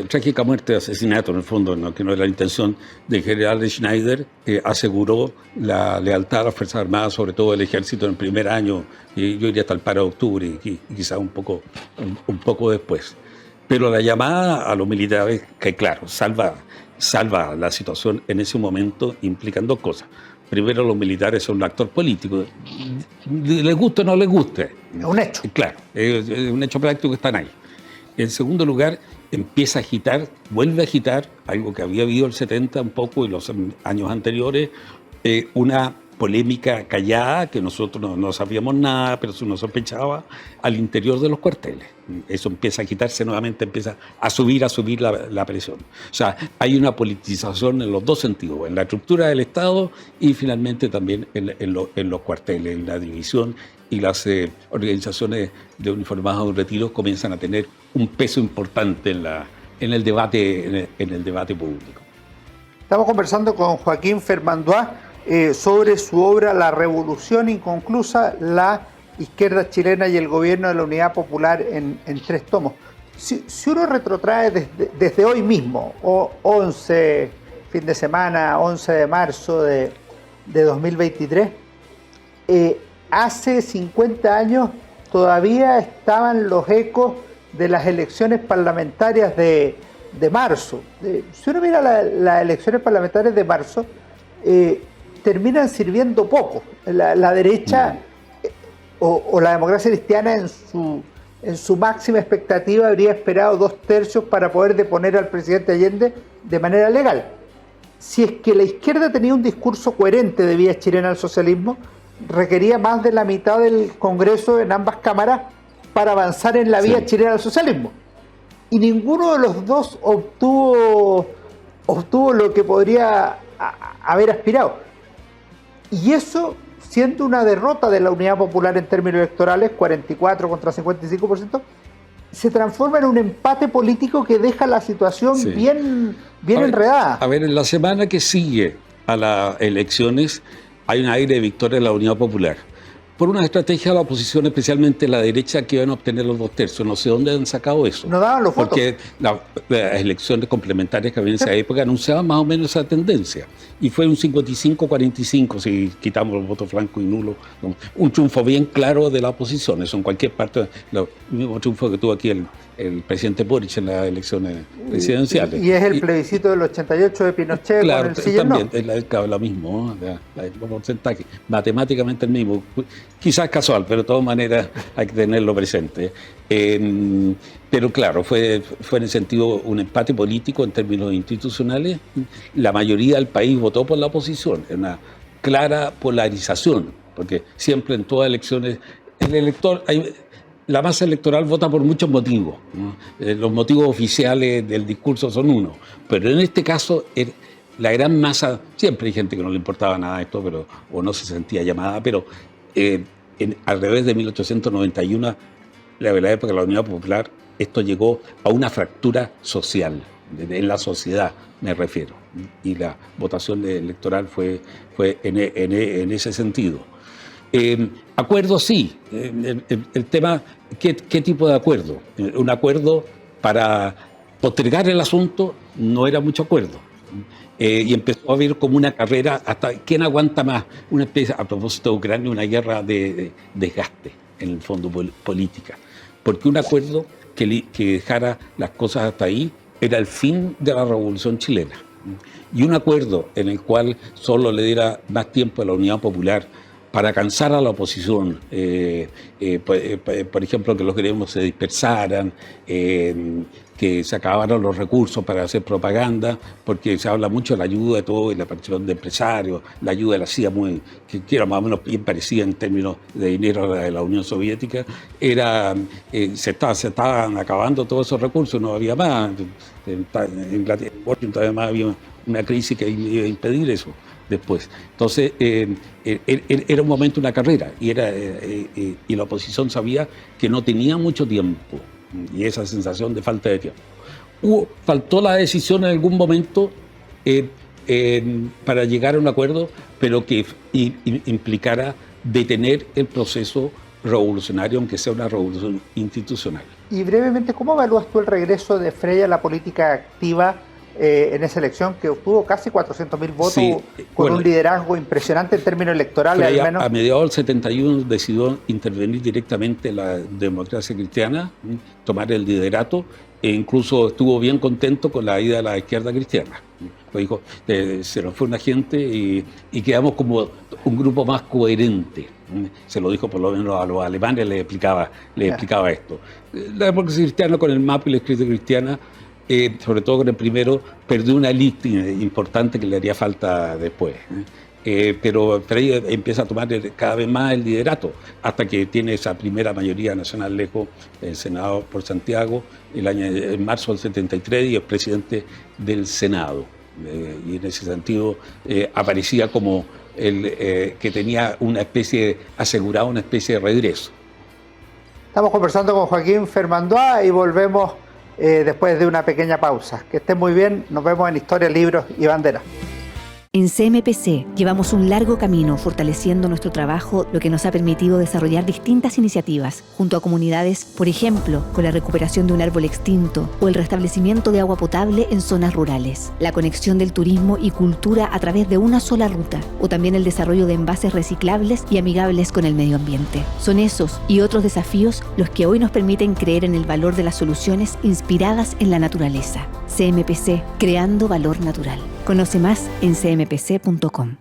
trágica muerte de asesinato, en el fondo, ¿no? Que no era la intención del general Schneider, aseguró la lealtad a las Fuerzas Armadas, sobre todo el ejército, en el primer año, y yo iría hasta el paro de octubre, y quizás un poco después. Pero la llamada a los militares, que claro, salva la situación en ese momento, implican dos cosas. Primero, los militares son un actor político, les guste o no les guste. Es un hecho. Claro, es un hecho práctico que están ahí. En segundo lugar, vuelve a agitar algo que había habido el 70 un poco y los años anteriores, una polémica callada que nosotros no sabíamos nada, pero uno sospechaba, al interior de los cuarteles. Eso empieza a agitarse nuevamente, empieza a subir la presión. O sea, hay una politización en los dos sentidos, en la estructura del Estado y finalmente también en los cuarteles, en la división, y las organizaciones de uniformados de retiro comienzan a tener un peso importante en el debate público. Estamos conversando con Joaquín Vermandois sobre su obra La Revolución Inconclusa, la izquierda chilena y el gobierno de la Unidad Popular en 3 tomos. Si uno retrotrae desde hoy mismo, 11 fin de semana, 11 de marzo de 2023, hace 50 años todavía estaban los ecos de las elecciones parlamentarias de marzo. Si uno mira las elecciones parlamentarias de marzo, terminan sirviendo poco. La derecha o la democracia cristiana en su máxima expectativa habría esperado 2/3 para poder deponer al presidente Allende de manera legal. Si es que la izquierda tenía un discurso coherente de vía chilena al socialismo, requería más de la mitad del Congreso en ambas cámaras para avanzar en la vía chilena al socialismo. Y ninguno de los dos obtuvo lo que podría haber aspirado. Y eso, siendo una derrota de la Unidad Popular en términos electorales, 44 contra 55%, se transforma en un empate político que deja la situación bien enredada. A ver, en la semana que sigue a las elecciones hay un aire de victoria de la Unidad Popular. Por una estrategia de la oposición, especialmente la derecha, que iban a obtener los 2/3. No sé dónde han sacado eso. No daban los votos. Porque las elecciones complementarias que había en esa época anunciaban más o menos esa tendencia. Y fue un 55-45, si quitamos los votos francos y nulos. Un triunfo bien claro de la oposición. Eso en cualquier parte, el mismo triunfo que tuvo aquí el presidente Boric en las elecciones presidenciales. Y es el plebiscito del 88 de Pinochet, claro, con el sí y el no. También es lo mismo, ¿no? El porcentaje, matemáticamente el mismo. Quizás casual, pero de todas maneras hay que tenerlo presente. Pero claro, fue en el sentido un empate político en términos institucionales. La mayoría del país votó por la oposición, una clara polarización, porque siempre en todas elecciones el elector... La masa electoral vota por muchos motivos, ¿no? Los motivos oficiales del discurso son uno, pero en este caso la gran masa, siempre hay gente que no le importaba nada esto, o no se sentía llamada, pero al revés de 1891, la verdad época de la Unidad Popular, esto llegó a una fractura social, en la sociedad me refiero, y la votación electoral fue en ese sentido. Acuerdo sí, el tema, ¿qué tipo de acuerdo? Un acuerdo para postergar el asunto no era mucho acuerdo. Y empezó a haber como una carrera hasta quién aguanta más, una especie, a propósito de Ucrania, una guerra de desgaste en el fondo política. Porque un acuerdo que dejara las cosas hasta ahí era el fin de la Revolución Chilena. Y un acuerdo en el cual solo le diera más tiempo a la Unidad Popular para cansar a la oposición, por ejemplo, que los gremios se dispersaran, que se acabaran los recursos para hacer propaganda, porque se habla mucho de la ayuda de todo y la participación de empresarios, la ayuda de la CIA, que era más o menos bien parecida en términos de dinero de la Unión Soviética, se estaban acabando todos esos recursos, no había más. En Washington además había una crisis que iba a impedir eso después. Entonces, era un momento, una carrera, y la oposición sabía que no tenía mucho tiempo, y esa sensación de falta de tiempo. Faltó la decisión en algún momento para llegar a un acuerdo, pero que implicara detener el proceso revolucionario, aunque sea una revolución institucional. Y brevemente, ¿cómo evalúas tú el regreso de Frey a la política activa en esa elección que obtuvo casi 400.000 votos, sí, con un liderazgo impresionante en términos electorales? Frey, al menos. A mediados del 71 decidió intervenir directamente en la democracia cristiana, tomar el liderato, e incluso estuvo bien contento con la ida de la izquierda cristiana. Dijo, se nos fue una gente y quedamos como un grupo más coherente. Se lo dijo por lo menos a los alemanes, les explicaba esto. La democracia cristiana con el MAP y la izquierda cristiana, sobre todo con el primero, perdió una élite importante que le haría falta después. Pero Frey empieza a tomar cada vez más el liderato, hasta que tiene esa primera mayoría nacional lejos, el Senado por Santiago, en marzo del 73, y es presidente del Senado. Y en ese sentido aparecía como que tenía asegurado una especie de regreso. Estamos conversando con Joaquín Fermandoa y volvemos después de una pequeña pausa. Que estén muy bien, nos vemos en Historia, Libros y Banderas. En CMPC llevamos un largo camino fortaleciendo nuestro trabajo, lo que nos ha permitido desarrollar distintas iniciativas junto a comunidades, por ejemplo, con la recuperación de un árbol extinto o el restablecimiento de agua potable en zonas rurales, la conexión del turismo y cultura a través de una sola ruta, o también el desarrollo de envases reciclables y amigables con el medio ambiente. Son esos y otros desafíos los que hoy nos permiten creer en el valor de las soluciones inspiradas en la naturaleza. CMPC, creando valor natural. Conoce más en cmpc.com.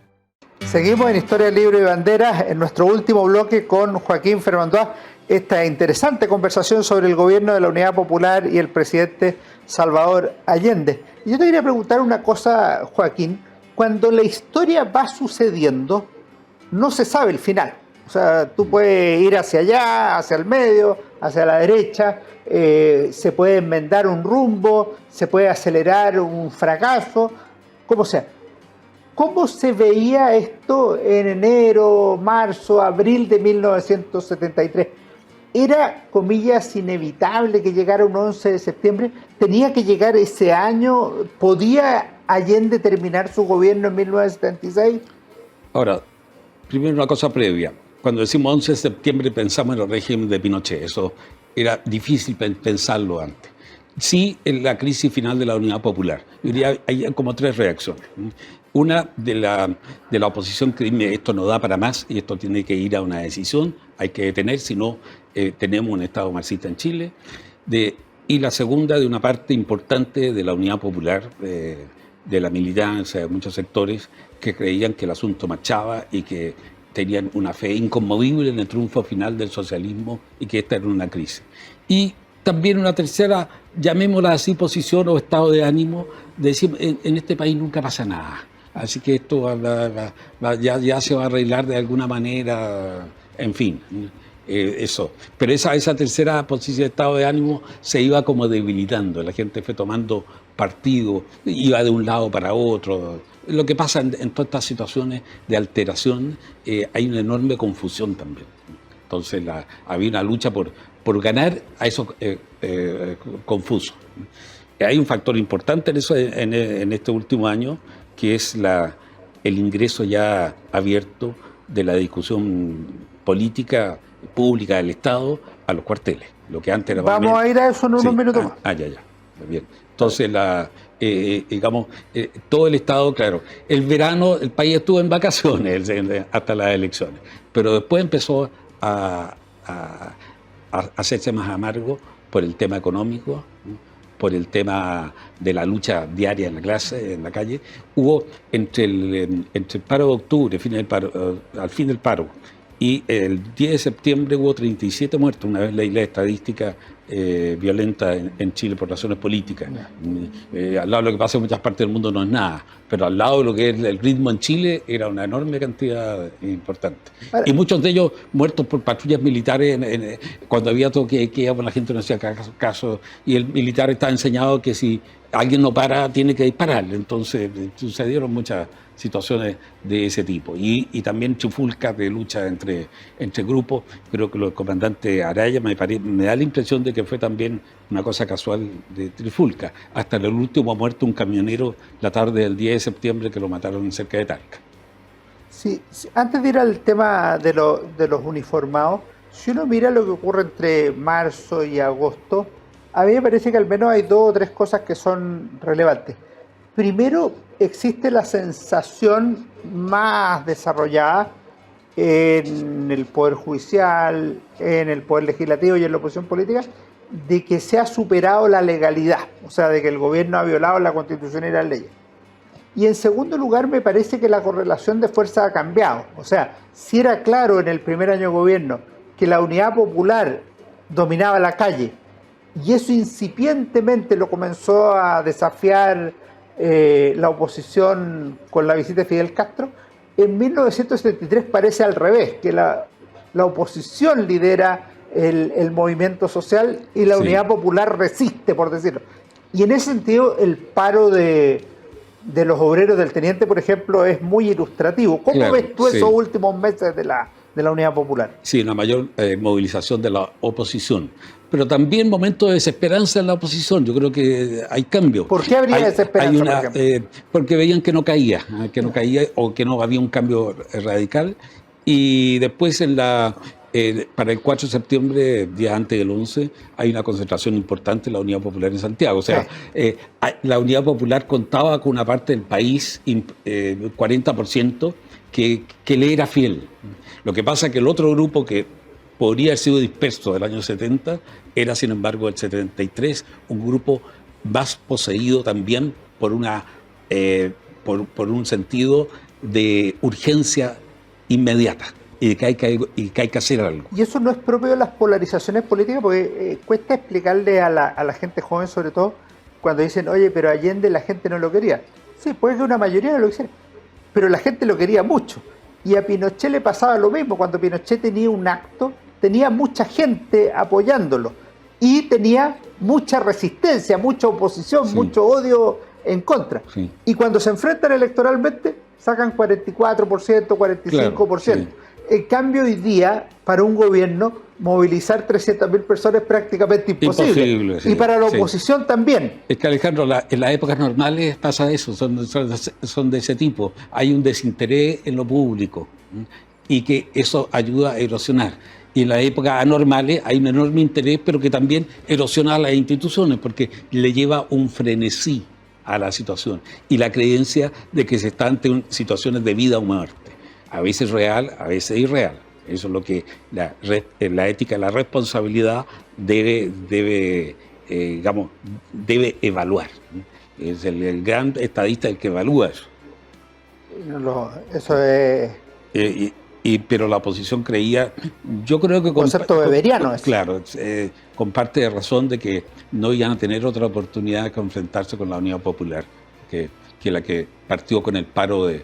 Seguimos en Historia, Libros y Banderas en nuestro último bloque con Joaquín Fermandoa. Esta interesante conversación sobre el gobierno de la Unidad Popular y el presidente Salvador Allende. Y yo te quería preguntar una cosa, Joaquín. Cuando la historia va sucediendo, no se sabe el final. O sea, tú puedes ir hacia allá, hacia el medio, hacia la derecha, se puede enmendar un rumbo, se puede acelerar un fracaso, como sea. ¿Cómo se veía esto en enero, marzo, abril de 1973? ¿Era, comillas, inevitable que llegara un 11 de septiembre? ¿Tenía que llegar ese año? ¿Podía Allende terminar su gobierno en 1976? Ahora, primero una cosa previa. Cuando decimos 11 de septiembre pensamos en el régimen de Pinochet. Eso era difícil pensarlo antes. Sí, en la crisis final de la Unidad Popular. Yo diría, hay como tres reacciones. Una de la oposición que dice, esto no da para más y esto tiene que ir a una decisión, hay que detener, si no tenemos un Estado marxista en Chile. Y la segunda de una parte importante de la Unidad Popular, de la militancia, de muchos sectores que creían que el asunto marchaba y que tenían una fe inconmovible en el triunfo final del socialismo y que esta era una crisis. Y también una tercera, llamémosla así, posición o estado de ánimo, de decir, en este país nunca pasa nada. Así que esto ya se va a arreglar de alguna manera, en fin, eso. Pero esa tercera posición de estado de ánimo se iba como debilitando, la gente fue tomando partido, iba de un lado para otro. Lo que pasa en todas estas situaciones de alteración, hay una enorme confusión también. Entonces había una lucha por ganar a esos confusos. Hay un factor importante en eso en este último año, que es el ingreso ya abierto de la discusión política pública del Estado a los cuarteles. Lo que antes era Vamos a ir a eso en unos minutos más. Ya. Bien. Entonces, digamos, todo el Estado, claro, el verano el país estuvo en vacaciones hasta las elecciones, pero después empezó a hacerse más amargo por el tema económico, por el tema de la lucha diaria en la clase, en la calle. Hubo entre el paro de octubre, al fin del paro, y el 10 de septiembre hubo 37 muertos, una vez leí la estadística violenta en Chile por razones políticas. Al lado de lo que pasa en muchas partes del mundo no es nada, pero al lado de lo que es el ritmo en Chile era una enorme cantidad importante. Y muchos de ellos muertos por patrullas militares cuando había toque de queda, la gente no hacía caso, y el militar estaba enseñado que si alguien no para, tiene que dispararle. Entonces sucedieron muchas situaciones de ese tipo. Y también trifulcas de lucha entre grupos. Creo que el comandante Araya me da la impresión de que fue también una cosa casual de trifulca. Hasta el último ha muerto un camionero la tarde del 10 de septiembre que lo mataron cerca de Talca. Sí, antes de ir al tema de los uniformados, si uno mira lo que ocurre entre marzo y agosto, a mí me parece que al menos hay dos o tres cosas que son relevantes. Primero, existe la sensación más desarrollada en el Poder Judicial, en el Poder Legislativo y en la oposición política, de que se ha superado la legalidad, o sea, de que el gobierno ha violado la Constitución y las leyes. Y en segundo lugar, me parece que la correlación de fuerzas ha cambiado. O sea, si era claro en el primer año de gobierno que la Unidad Popular dominaba la calle, y eso incipientemente lo comenzó a desafiar la oposición con la visita de Fidel Castro, en 1973 parece al revés, que la oposición lidera el movimiento social y la Unidad Popular resiste, por decirlo. Y en ese sentido, el paro de los obreros del Teniente, por ejemplo, es muy ilustrativo. ¿Cómo ves tú esos últimos meses de la Unidad Popular? Sí, una mayor movilización de la oposición, pero también momentos de desesperanza en la oposición. Yo creo que hay cambios. ¿Por qué habría desesperanza, por ejemplo? Porque veían que no caía o que no había un cambio radical. Y después para el 4 de septiembre, día antes del 11, hay una concentración importante en la Unidad Popular en Santiago. O sea, la Unidad Popular contaba con una parte del país, 40%, que le era fiel. Lo que pasa es que el otro grupo que podría haber sido disperso del año 70 era, sin embargo, el 73, un grupo más poseído también por un sentido de urgencia inmediata y de que hay que hacer algo. Y eso no es propio de las polarizaciones políticas, porque cuesta explicarle a la gente joven, sobre todo, cuando dicen, oye, pero Allende la gente no lo quería. Sí, puede que una mayoría no lo quisiera, pero la gente lo quería mucho. Y a Pinochet le pasaba lo mismo. Cuando Pinochet tenía un acto, tenía mucha gente apoyándolo y tenía mucha resistencia, mucha oposición, mucho odio en contra. Sí. Y cuando se enfrentan electoralmente, sacan 44%, 45%. Claro, sí. En cambio, hoy día, para un gobierno, movilizar 300.000 personas es prácticamente imposible. Sí, y para la oposición también. Es que, Alejandro, en las épocas normales pasa eso, son de ese tipo. Hay un desinterés en lo público y que eso ayuda a erosionar. Y en las épocas anormales hay un enorme interés, pero que también erosiona a las instituciones porque le lleva un frenesí a la situación y la creencia de que se está ante situaciones de vida o muerte, a veces real, a veces irreal. Eso es lo que la ética, la responsabilidad debe evaluar. Es el gran estadista el que evalúa eso. Eso es... Pero la oposición creía, yo creo que... Concepto weberiano. Claro, con parte de razón de que no iban a tener otra oportunidad que enfrentarse con la Unidad Popular, que la que partió con el paro de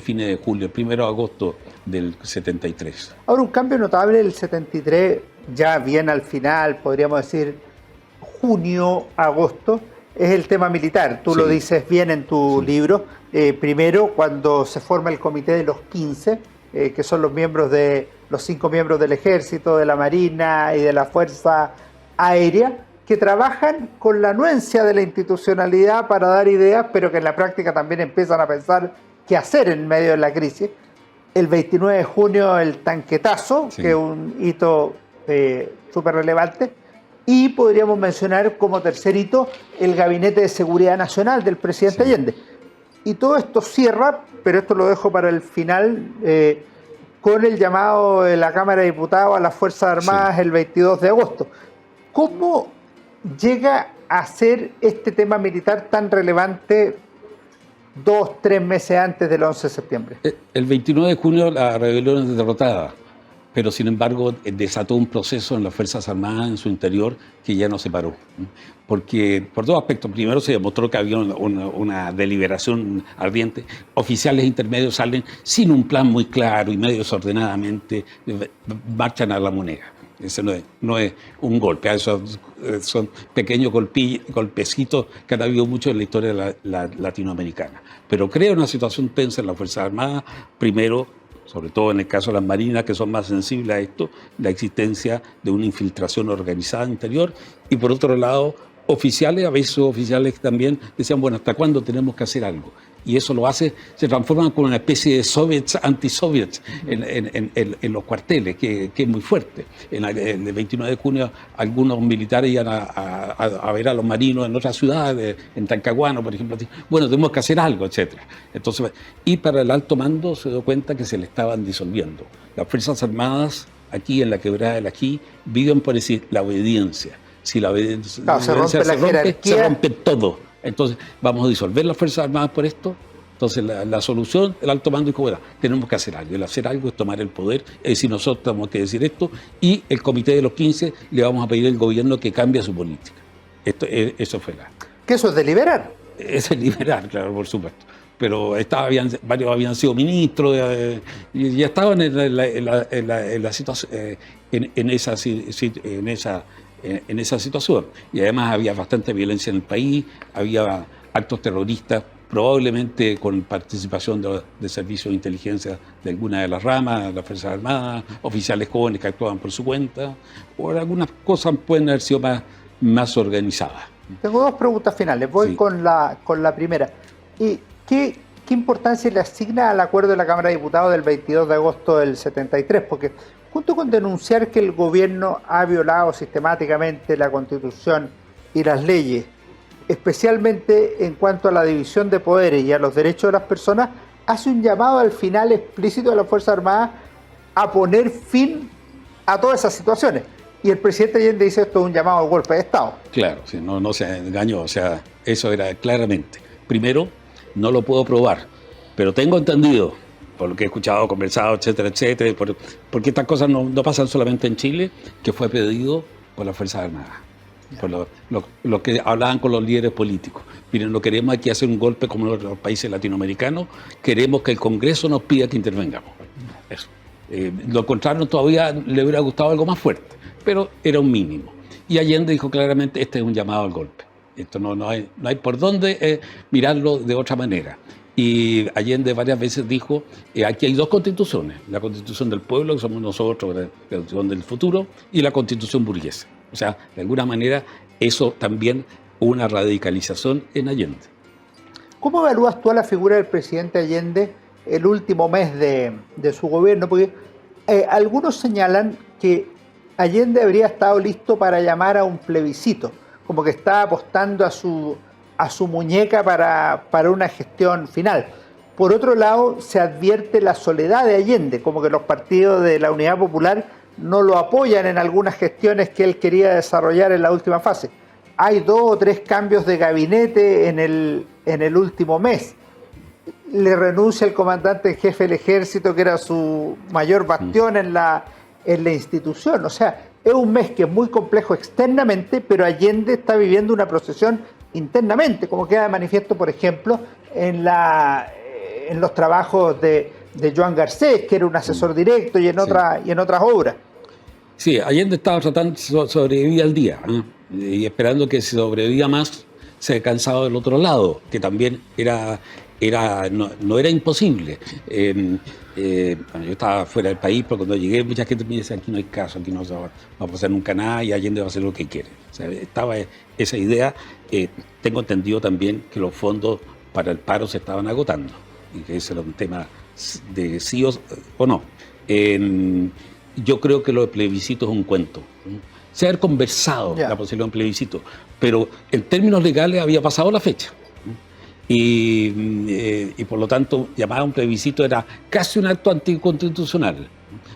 fines de julio, el 1 de agosto del 73. Ahora, un cambio notable del 73, ya bien al final, podríamos decir junio, agosto, es el tema militar. Tú lo dices bien en tu libro. Primero, cuando se forma el comité de los 15, que son los 5 miembros del Ejército, de la Marina y de la Fuerza Aérea, que trabajan con la anuencia de la institucionalidad para dar ideas, pero que en la práctica también empiezan a pensar qué hacer en medio de la crisis. El 29 de junio el tanquetazo, que es un hito súper relevante, y podríamos mencionar como tercer hito el Gabinete de Seguridad Nacional del presidente Allende. Y todo esto cierra, pero esto lo dejo para el final, con el llamado de la Cámara de Diputados a las Fuerzas Armadas el 22 de agosto. ¿Cómo llega a ser este tema militar tan relevante 2-3 meses antes del 11 de septiembre? El 29 de junio la rebelión es derrotada, pero sin embargo desató un proceso en las Fuerzas Armadas en su interior que ya no se paró. Porque por dos aspectos. Primero, se demostró que había una deliberación ardiente. Oficiales intermedios salen sin un plan muy claro y medio desordenadamente marchan a la moneda. Ese no es un golpe, esos son pequeños golpecitos que han habido mucho en la historia latinoamericana. Pero crea una situación tensa en las Fuerzas Armadas, primero, sobre todo en el caso de las marinas, que son más sensibles a esto, la existencia de una infiltración organizada interior, y por otro lado, oficiales, a veces oficiales también decían, bueno, ¿hasta cuándo tenemos que hacer algo? Y eso lo hace, se transforma con una especie de soviets, anti-soviets en los cuarteles, que es muy fuerte. El 29 de junio algunos militares iban a ver a los marinos en otras ciudades, en Talcahuano, por ejemplo. Bueno, tenemos que hacer algo, etc. Entonces, y para el alto mando se dio cuenta que se le estaban disolviendo. Las Fuerzas Armadas, aquí en la Quebrada del Ají, viven por decir la obediencia. Si la obediencia se rompe todo. Entonces, vamos a disolver las Fuerzas Armadas por esto. Entonces, la solución, el alto mando dijo, bueno, tenemos que hacer algo. El hacer algo es tomar el poder, es decir, nosotros tenemos que decir esto, y el Comité de los 15 le vamos a pedir al gobierno que cambie su política. Eso fue ¿Que eso es deliberar? Es deliberar, claro, por supuesto. Pero varios habían sido ministros, y ya estaban en la situación, en esa situación. Y además había bastante violencia en el país, había actos terroristas, probablemente con participación de servicios de inteligencia de alguna de las ramas, de las Fuerzas Armadas, oficiales jóvenes que actuaban por su cuenta, o algunas cosas pueden haber sido más organizadas. Tengo dos preguntas finales, voy con la primera. ¿Y qué importancia le asigna al acuerdo de la Cámara de Diputados del 22 de agosto del 73? Porque junto con denunciar que el gobierno ha violado sistemáticamente la Constitución y las leyes, especialmente en cuanto a la división de poderes y a los derechos de las personas, hace un llamado al final explícito de las Fuerzas Armadas a poner fin a todas esas situaciones. Y el presidente Allende dice esto es un llamado al golpe de Estado. Claro, no se engañó, o sea, eso era claramente. Primero, no lo puedo probar, pero tengo entendido, por lo que he escuchado, conversado, etcétera, etcétera, porque estas cosas no pasan solamente en Chile, que fue pedido por las Fuerzas Armadas, por lo que hablaban con los líderes políticos. Miren, no queremos aquí hacer un golpe como en los países latinoamericanos, queremos que el Congreso nos pida que intervengamos. Eso. Lo contrario, todavía le hubiera gustado algo más fuerte, pero era un mínimo. Y Allende dijo claramente, este es un llamado al golpe. Esto no hay por dónde mirarlo de otra manera. Y Allende varias veces dijo, aquí hay dos constituciones, la constitución del pueblo, que somos nosotros, la constitución del futuro, y la constitución burguesa. O sea, de alguna manera, eso también una radicalización en Allende. ¿Cómo evalúas tú a la figura del presidente Allende el último mes de su gobierno? Porque algunos señalan que Allende habría estado listo para llamar a un plebiscito, como que estaba apostando a su muñeca para una gestión final. Por otro lado, se advierte la soledad de Allende, como que los partidos de la Unidad Popular no lo apoyan en algunas gestiones que él quería desarrollar en la última fase. Hay 2 o 3 cambios de gabinete en el último mes. Le renuncia el comandante en jefe del ejército, que era su mayor bastión en la institución. O sea, es un mes que es muy complejo externamente, pero Allende está viviendo una procesión internamente, como queda de manifiesto, por ejemplo, en los trabajos de Joan Garcés, que era un asesor directo, y en otras obras. Sí, Allende estaba tratando de sobrevivir al día, ¿no? Y esperando que si sobrevivía más, se cansado del otro lado, que también no era imposible. Yo estaba fuera del país, pero cuando llegué mucha gente me dice, aquí no hay caso, aquí no va a pasar nunca nada y Allende va a hacer lo que quiere. O sea, estaba esa idea. Tengo entendido también que los fondos para el paro se estaban agotando y que ese era un tema de sí o no. Yo creo que lo de plebiscito es un cuento. Se ha conversado la posibilidad de un plebiscito, pero en términos legales había pasado la fecha. Y por lo tanto, llamar a un plebiscito era casi un acto anticonstitucional,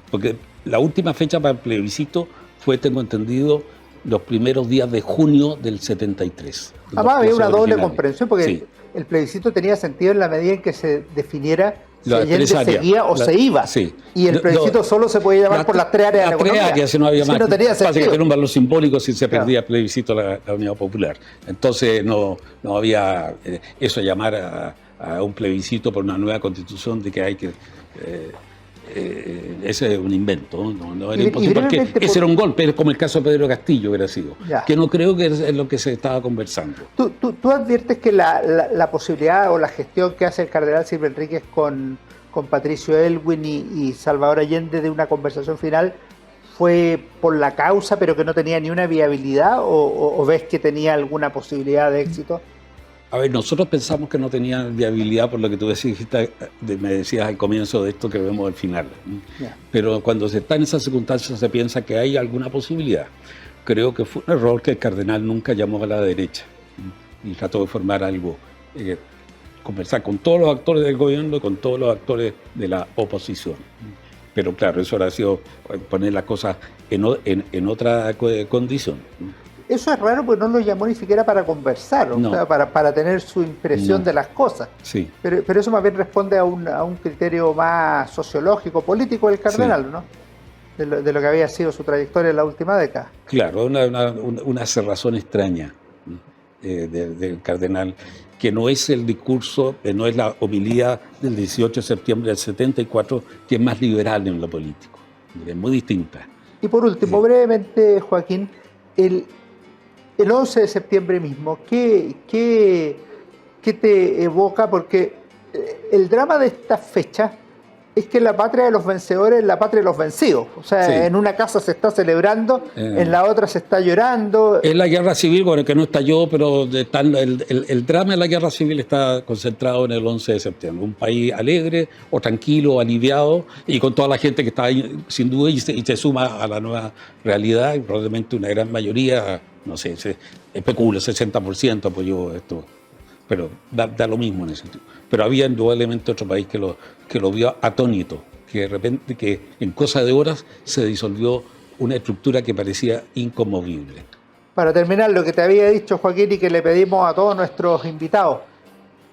porque la última fecha para el plebiscito fue, tengo entendido, los primeros días de junio del 73. Además había una doble comprensión, porque el plebiscito tenía sentido en la medida en que se definiera si Allende seguía o se iba. Sí. Y el plebiscito solo se podía llamar por las 3 áreas de la economía. Las 3 áreas, si no había más. No tenía pasa que tenía un valor simbólico si se perdía el plebiscito la Unidad Popular. Entonces no había eso, llamar a un plebiscito por una nueva constitución de que hay que... ese es un invento, no era imposible, porque ese era un golpe, como el caso de Pedro Castillo hubiera sido, que no creo que es lo que se estaba conversando. ¿Tú adviertes que la posibilidad o la gestión que hace el cardenal Silva Enríquez con Patricio Aylwin y Salvador Allende de una conversación final fue por la causa, pero que no tenía ni una viabilidad, o ves que tenía alguna posibilidad de éxito? A ver, nosotros pensamos que no tenía viabilidad por lo que tú me decías al comienzo de esto que vemos al final. Pero cuando se está en esas circunstancias se piensa que hay alguna posibilidad. Creo que fue un error que el cardenal nunca llamó a la derecha y trató de formar algo, conversar con todos los actores del gobierno y con todos los actores de la oposición. Pero claro, eso ha sido poner las cosas en otra condición. Eso es raro porque no lo llamó ni siquiera para conversar, o sea, para tener su impresión de las cosas. Sí. Pero eso más bien responde a un criterio más sociológico, político del cardenal, ¿no? De lo que había sido su trayectoria en la última década. Claro, una cerrazón extraña del cardenal, que no es el discurso, no es la homilía del 18 de septiembre del 74, que es más liberal en lo político. Es muy distinta. Y por último, brevemente, Joaquín, el 11 de septiembre mismo, ¿qué te evoca? Porque el drama de esta fecha es que la patria de los vencedores es la patria de los vencidos. O sea, en una casa se está celebrando, en la otra se está llorando. Es la guerra civil, bueno, que no estalló, pero el drama de la guerra civil está concentrado en el 11 de septiembre. Un país alegre o tranquilo, aliviado, y con toda la gente que está ahí, sin duda, y se suma a la nueva realidad, y probablemente una gran mayoría, no sé, se especula, 60% apoyó esto, pero da lo mismo en ese sentido. Pero había indudablemente otro país que lo vio atónito, que de repente, que en cosa de horas se disolvió una estructura que parecía inconmovible. Para terminar, lo que te había dicho, Joaquín, y que le pedimos a todos nuestros invitados,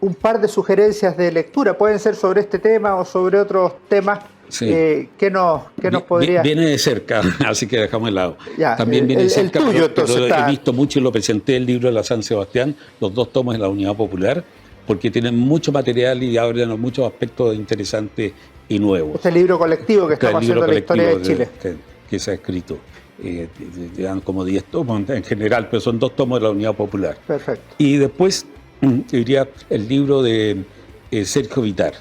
un par de sugerencias de lectura, pueden ser sobre este tema o sobre otros temas. Sí. ¿Qué nos podría...? Viene de cerca, así que dejamos de lado. Ya, también viene de cerca, tuyo, entonces, he visto mucho y lo presenté el libro de la San Sebastián, los 2 tomos de la Unidad Popular, porque tienen mucho material y abren muchos aspectos interesantes y nuevos. Este libro colectivo que estamos haciendo la historia de Chile. Que se ha escrito. Dan como 10 tomos en general, pero son 2 tomos de la Unidad Popular. Perfecto. Y después, diría, el libro de Sergio Vitar.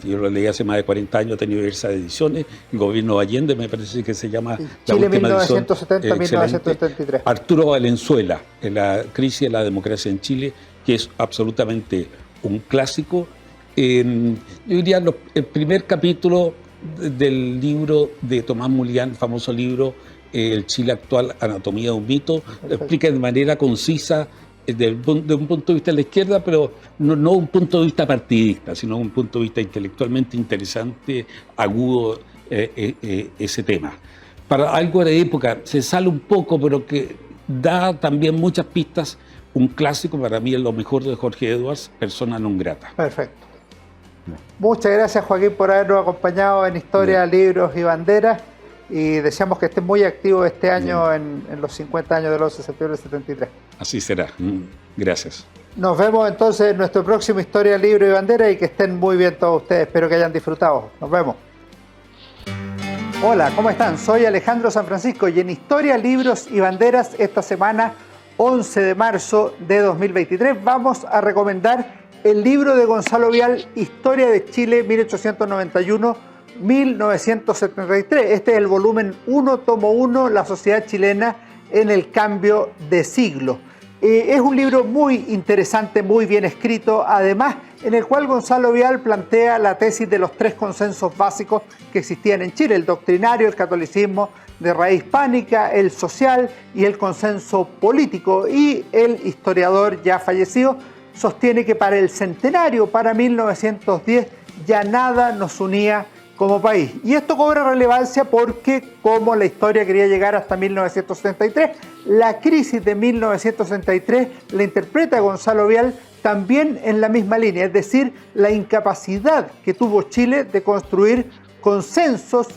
Yo lo leí hace más de 40 años, he tenido diversas ediciones. El gobierno Allende, me parece que se llama la Chile última edición. 1970-1973. Arturo Valenzuela, en la crisis de la democracia en Chile, que es absolutamente un clásico. Yo diría el primer capítulo del libro de Tomás Mulián, el famoso libro El Chile actual, anatomía de un mito. Lo explica de manera concisa, de un punto de vista de la izquierda, pero no un punto de vista partidista, sino un punto de vista intelectualmente interesante, agudo, ese tema. Para algo de época, se sale un poco, pero que da también muchas pistas. Un clásico, para mí es lo mejor de Jorge Edwards, Persona non grata. Perfecto. Muchas gracias, Joaquín, por habernos acompañado en Historia, Libros y Banderas, y deseamos que esté muy activo este año en los 50 años del 11 de septiembre del 73. Así será. Gracias. Nos vemos entonces en nuestro próximo Historia, Libro y Bandera, y que estén muy bien todos ustedes. Espero que hayan disfrutado. Nos vemos. Hola, ¿cómo están? Soy Alejandro San Francisco y en Historia, Libros y Banderas esta semana, 11 de marzo de 2023, vamos a recomendar el libro de Gonzalo Vial, Historia de Chile 1891-1973. Este es el volumen 1, tomo 1, La sociedad chilena en el cambio de siglo. Es un libro muy interesante, muy bien escrito, además en el cual Gonzalo Vial plantea la tesis de los 3 consensos básicos que existían en Chile: el doctrinario, el catolicismo de raíz hispánica, el social y el consenso político. Y el historiador ya fallecido sostiene que para el centenario, para 1910, ya nada nos unía como país. Y esto cobra relevancia porque, como la historia quería llegar hasta 1973, la crisis de 1963 la interpreta Gonzalo Vial también en la misma línea, es decir, la incapacidad que tuvo Chile de construir consensos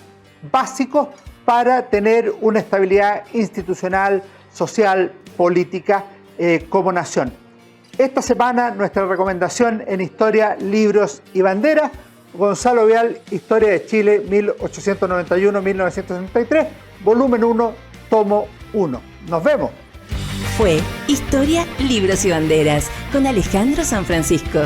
básicos para tener una estabilidad institucional, social, política como nación. Esta semana nuestra recomendación en Historia, Libros y Banderas: Gonzalo Vial, Historia de Chile 1891-1973, volumen 1, tomo 1. Nos vemos. Fue Historia, Libros y Banderas con Alejandro San Francisco.